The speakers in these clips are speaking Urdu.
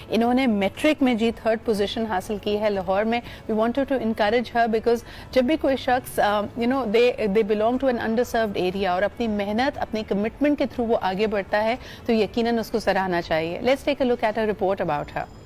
انہوں نے میٹرک میں جی 3rd پوزیشن حاصل کی ہے لاہور میں. We wanted to encourage her because جب بھی کوئی شخص they belong to an underserved area اور اپنی محنت اپنی کمٹمنٹ کے تھرو وہ آگے بڑھتا ہے تو یقیناً اس کو سراہنا چاہیے. Let's take a look at a report about her.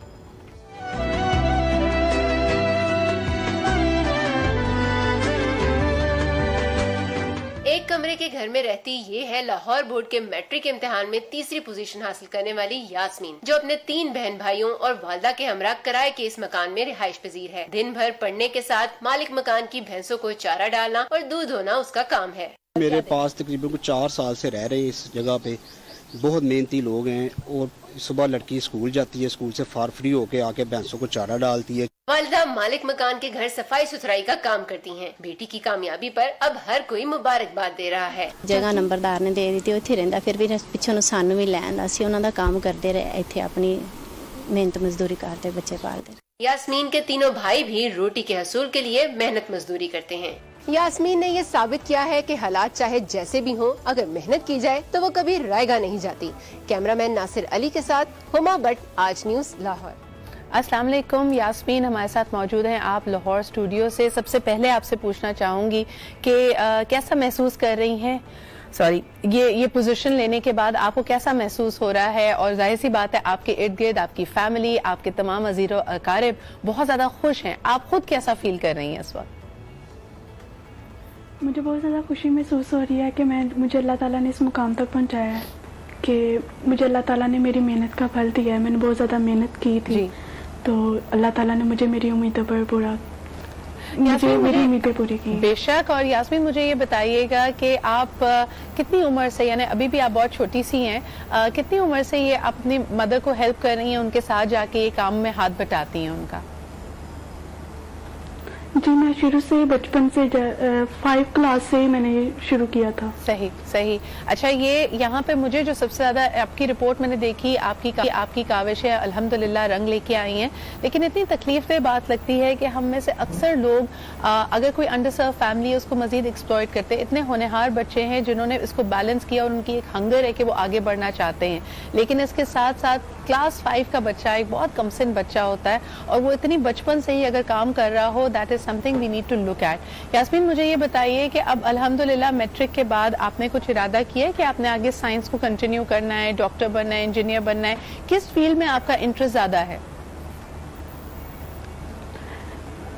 ایک کمرے کے گھر میں رہتی یہ ہے لاہور بورڈ کے میٹرک امتحان میں 3ری پوزیشن حاصل کرنے والی یاسمین، جو اپنے 3 بہن بھائیوں اور والدہ کے ہمراہ کرائے کے اس مکان میں رہائش پذیر ہے. دن بھر پڑھنے کے ساتھ مالک مکان کی بھینسوں کو چارہ ڈالنا اور دودھ دھونا اس کا کام ہے. میرے پاس تقریباً 4 سال سے رہ رہے ہیں اس جگہ پہ. بہت محنتی لوگ ہیں اور صبح لڑکی اسکول جاتی ہے، اسکول سے فار فری ہو کے آ کے بھینسوں کو چارہ ڈالتی ہے. والدہ مالک مکان کے گھر صفائی ستھرائی کا کام کرتی ہیں. بیٹی کی کامیابی پر اب ہر کوئی مبارکباد دے رہا ہے. جگہ نمبردار نے دے دی اتنے رہتا، پھر بھی پچھوں سانو بھی لین اسی انہوں دا کام کرتے رہے، اتنے اپنی محنت مزدوری کرتے بچے پالتے. یاسمین کے تینوں بھائی بھی روٹی کے حصول کے لیے محنت مزدوری کرتے ہیں. یاسمین نے یہ ثابت کیا ہے کہ حالات چاہے جیسے بھی ہوں، اگر محنت کی جائے تو وہ کبھی رائے گاہ نہیں جاتی. کیمرہ مین ناصر علی کے ساتھ ہما بٹ، آج نیوز لاہور. السلام علیکم. یاسمین ہمارے ساتھ موجود ہیں آپ لاہور اسٹوڈیو سے. سب سے پہلے آپ سے پوچھنا چاہوں گی کہ کیسا محسوس کر رہی ہیں یہ پوزیشن لینے کے بعد آپ کو کیسا محسوس ہو رہا ہے؟ اور ظاہر سی بات ہے آپ کے ارد گرد آپ کی فیملی، آپ کے تمام عزیز و اقارب بہت زیادہ خوش ہیں. آپ خود کیسا فیل کر رہی ہیں اس وقت؟ مجھے بہت زیادہ خوشی محسوس ہو رہی ہے کہ مجھے اللہ تعالیٰ نے اس مقام تک پہنچایا ہے، کہ مجھے اللہ تعالیٰ نے میری محنت کا پھل دیا ہے. میں نے بہت زیادہ محنت کی تھی تو اللہ تعالیٰ نے مجھے میری امیدوں پر میری امیدیں پوری کی. بے شک. اور یاسمین مجھے یہ بتائیے گا کہ آپ کتنی عمر سے، یعنی ابھی بھی آپ بہت چھوٹی سی ہیں، کتنی عمر سے یہ اپنی مدر کو ہیلپ کر رہی ہیں، ان کے ساتھ جا کے یہ کام میں ہاتھ بٹاتی ہیں ان کا؟ جی میں شروع سے بچپن سے 5 کلاس سے میں نے شروع کیا تھا. صحیح. اچھا یہ یہاں پہ مجھے جو سب سے زیادہ آپ کی رپورٹ میں نے دیکھی، آپ کی کاوشیں الحمدللہ رنگ لے کے آئی ہیں، لیکن اتنی تکلیف دہ بات لگتی ہے کہ ہم میں سے اکثر لوگ اگر کوئی انڈر سرو فیملی ہے اس کو مزید ایکسپلائٹ کرتے. اتنے ہونہار بچے ہیں جنہوں نے اس کو بیلنس کیا اور ان کی ایک ہنگر ہے کہ وہ آگے بڑھنا چاہتے ہیں، لیکن اس کے ساتھ ساتھ کلاس 5 کا بچہ ایک بہت کم سن بچہ ہوتا ہے اور وہ اتنی بچپن سے ہی اگر کام کر رہا ہو، that is something we need to look at. Yasmin مجھے یہ بتائیے کہ اب الحمدللہ میٹرک کے بعد آپ نے کچھ ارادہ کیا ہے کہ آپ نے آگے سائنس کو کنٹینیو کرنا ہے، ڈاکٹر بننا ہے، انجینئر بننا ہے؟ کس فیلڈ میں آپ کا انٹرسٹ زیادہ ہے؟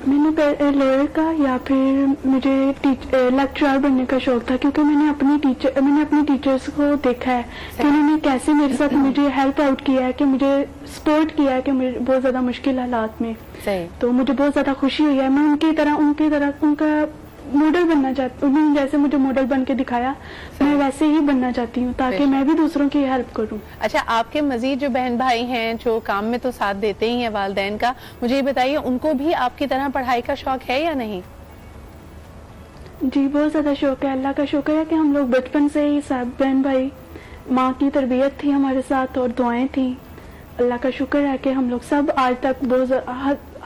میں نے لائر کا یا پھر مجھے لیکچرر بننے کا شوق تھا، کیونکہ میں نے اپنی ٹیچرز کو دیکھا ہے کہ انہوں نے کیسے میرے ساتھ مجھے ہیلپ آؤٹ کیا ہے، کہ مجھے سپورٹ کیا ہے کہ مجھے بہت زیادہ مشکل حالات میں. تو مجھے بہت زیادہ خوشی ہوئی ہے. میں ان کی طرح ان کا ماڈل بننا چاہتی ہوں. انہوں نے جیسے مجھے ماڈل بن کے دکھایا میں ویسے ہی بننا چاہتی ہوں تاکہ میں بھی دوسروں کی ہیلپ کروں. اچھا آپ کے مزید جو بہن بھائی ہیں جو کام میں تو ساتھ دیتے ہی ہیں والدین کا، مجھے یہ بتائیے ان کو بھی آپ کی طرح پڑھائی کا شوق ہے یا نہیں؟ جی بہت زیادہ شوق ہے. اللہ کا شکر ہے کہ ہم لوگ بچپن سے ہی سب بہن بھائی، ماں کی تربیت تھی ہمارے ساتھ اور دعائیں تھیں. اللہ کا شکر ہے کہ ہم لوگ سب آج تک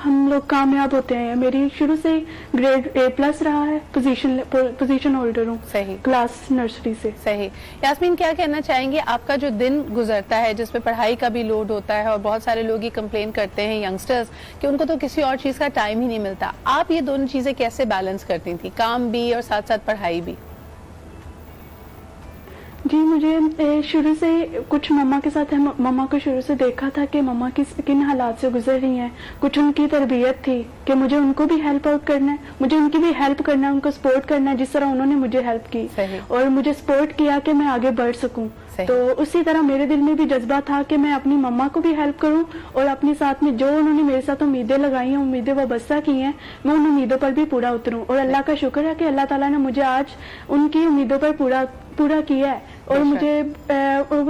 ہم لوگ کامیاب ہوتے ہیں. میری شروع سے گریڈ A+ رہا ہے، پوزیشن ہولڈر ہوں کلاس نرسری سے. صحیح. یاسمین کیا کہنا چاہیں گے؟ آپ کا جو دن گزرتا ہے جس پہ پڑھائی کا بھی لوڈ ہوتا ہے اور بہت سارے لوگ یہ کمپلین کرتے ہیں ینگسٹرز کہ ان کو تو کسی اور چیز کا ٹائم ہی نہیں ملتا، آپ یہ دونوں چیزیں کیسے بیلنس کرتی تھی، کام بھی اور ساتھ ساتھ پڑھائی بھی؟ جی مجھے شروع سے کچھ مما کے ساتھ مما کو شروع سے دیکھا تھا کہ مما کن حالات سے گزر رہی ہیں. کچھ ان کی تربیت تھی کہ مجھے ان کو بھی ہیلپ آؤٹ کرنا ہے، مجھے ان کی بھی ہیلپ کرنا ہے، ان کو سپورٹ کرنا ہے جس طرح انہوں نے مجھے ہیلپ کی اور مجھے سپورٹ کیا کہ میں آگے بڑھ سکوں. تو اسی طرح میرے دل میں بھی جذبہ تھا کہ میں اپنی مما کو بھی ہیلپ کروں اور اپنے ساتھ میں جو انہوں نے میرے ساتھ امیدیں لگائی ہیں، امیدیں وابستہ کی ہیں، میں ان امیدوں پر بھی پورا اتروں. اور اللہ کا شکر ہے کہ اللہ تعالیٰ نے مجھے آج ان کی امیدوں پر پورا کیا ہے. اور مجھے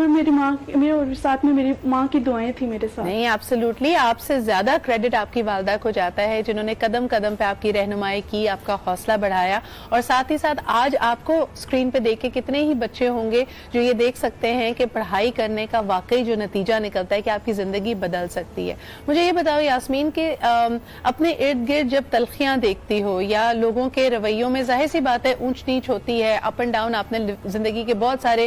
میری ماں اور ساتھ میں میری ماں کی دعائیں تھی میرے ساتھ. نہیں ایبسلیوٹلی، آپ سے زیادہ کریڈٹ آپ کی والدہ کو جاتا ہے جنہوں نے قدم قدم پہ آپ کی رہنمائی کی، آپ کا حوصلہ بڑھایا. اور ساتھ ہی ساتھ آج آپ کو اسکرین پہ دیکھ کے کتنے ہی بچے ہوں گے جو یہ دیکھ سکتے ہیں کہ پڑھائی کرنے کا واقعی جو نتیجہ نکلتا ہے کہ آپ کی زندگی بدل سکتی ہے. مجھے یہ بتاؤ یاسمین کہ اپنے ارد گرد جب تلخیاں دیکھتی ہو یا لوگوں کے رویوں میں ظاہر سی بات ہے اونچ نیچ ہوتی ہے، اپ اینڈ ڈاؤن، آپ نے زندگی کے بہت سارے